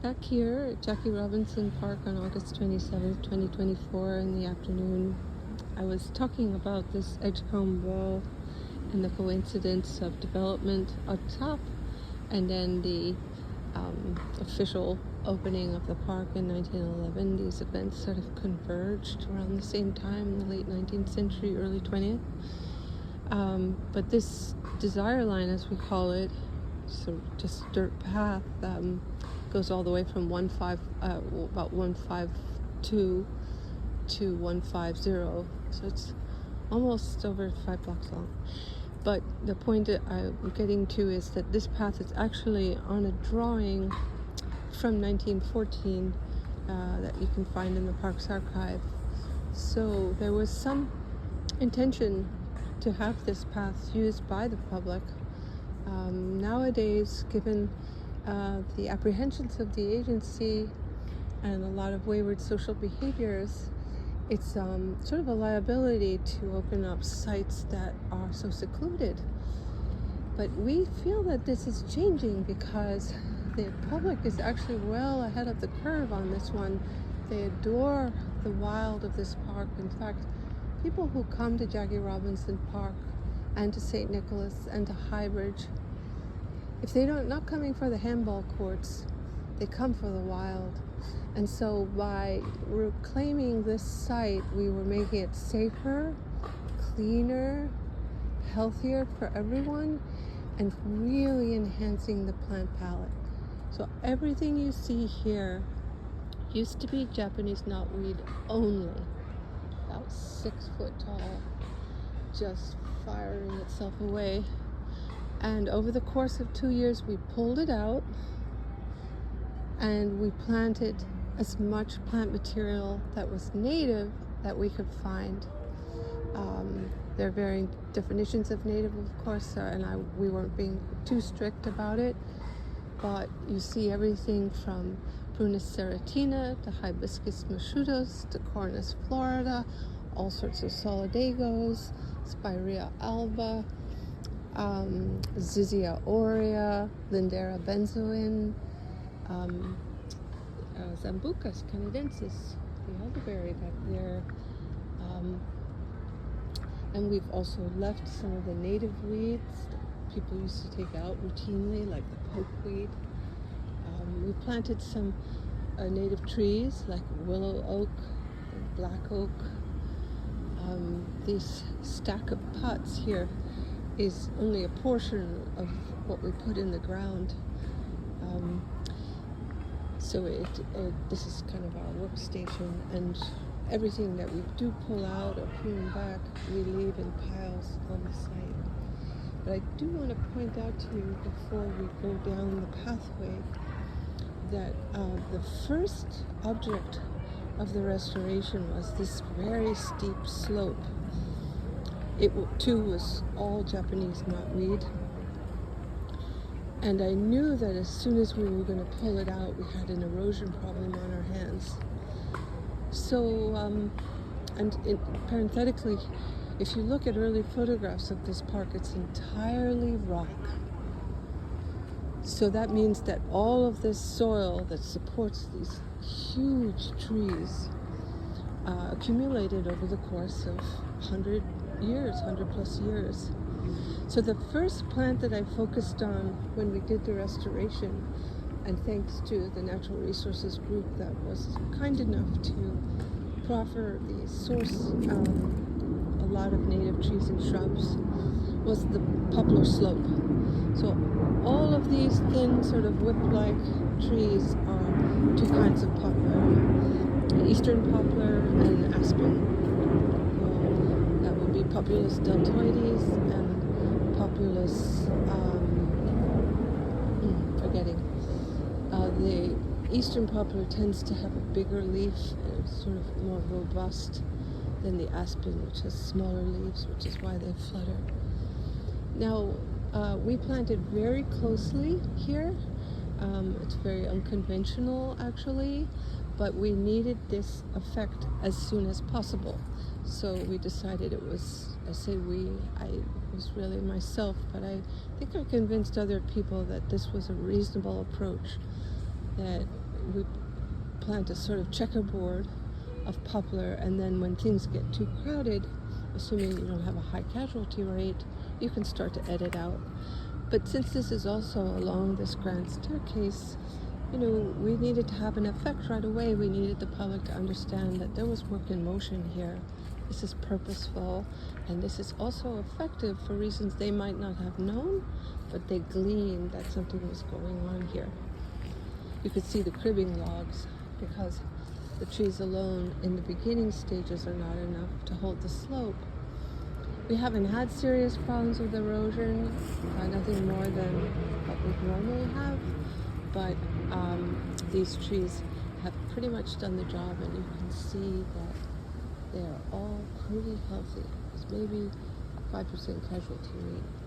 Back here at Jackie Robinson Park on August 27th, 2024 in the afternoon, I was talking about this edgecomb wall and the coincidence of development up top and then the official opening of the park in 1911. These events sort of converged around the same time in the late 19th century, early 20th. But this desire line, as we call it, so just dirt path, goes all the way from about 152 to 150. So it's almost over 5 blocks long. But the point that I'm getting to is that this path is actually on a drawing from 1914 that you can find in the park's archive. So there was some intention to have this path used by the public. Nowadays, given the apprehensions of the agency and a lot of wayward social behaviors, it's sort of a liability to open up sites that are so secluded. But we feel that this is changing because the public is actually well ahead of the curve on this one. They adore the wild of this park. In fact, people who come to Jackie Robinson Park and to St. Nicholas and to Highbridge, if they don't, not coming for the handball courts, they come for the wild. And so by reclaiming this site, we were making it safer, cleaner, healthier for everyone, and really enhancing the plant palette. So everything you see here used to be Japanese knotweed only, about 6 foot tall, just firing itself away. And over the course of 2 years, we pulled it out and we planted as much plant material that was native that we could find. There are varying definitions of native, of course, we weren't being too strict about it, but you see everything from Prunus serratina to Hibiscus moschutus to Cornus florida, all sorts of solidagos, Spirea alba, Zizia aurea, Lindera benzoin, Zambucus canadensis, the elderberry back there. And we've also left some of the native weeds that people used to take out routinely, like the pokeweed. We planted some native trees like willow oak and black oak. This stack of pots here is only a portion of what we put in the ground. So this is kind of our workstation, and everything that we do pull out or prune back, we leave in piles on the site. But I do want to point out to you before we go down the pathway that the first object of the restoration was this very steep slope. It too was all Japanese knotweed. And I knew that as soon as we were going to pull it out, we had an erosion problem on our hands. So, parenthetically, if you look at early photographs of this park, it's entirely rock. So that means that all of this soil that supports these huge trees accumulated over the course of 100 plus years. So the first plant that I focused on when we did the restoration, and thanks to the Natural Resources group that was kind enough to proffer the source a lot of native trees and shrubs, was the poplar slope. So all of these thin sort of whip-like trees are two kinds of poplar, eastern poplar and aspen. That would be Populus deltoides and Populus, the eastern poplar tends to have a bigger leaf and it's sort of more robust than the aspen, which has smaller leaves, which is why they flutter. Now, we planted very closely here. It's very unconventional, actually, but we needed this effect as soon as possible. So we decided it was, I was really myself, but I think I convinced other people that this was a reasonable approach, that we plant a sort of checkerboard of poplar, and then when things get too crowded, assuming you don't have a high casualty rate, you can start to edit out. But since this is also along this grand staircase, we needed to have an effect right away. We needed the public to understand that there was work in motion here. This is purposeful, and this is also effective for reasons they might not have known, but they gleaned that something was going on here. You could see the cribbing logs because the trees alone in the beginning stages are not enough to hold the slope. We haven't had serious problems with erosion, nothing more than what we normally have, but these trees have pretty much done the job, and you can see that they are all pretty healthy. There's maybe 5% casualty rate.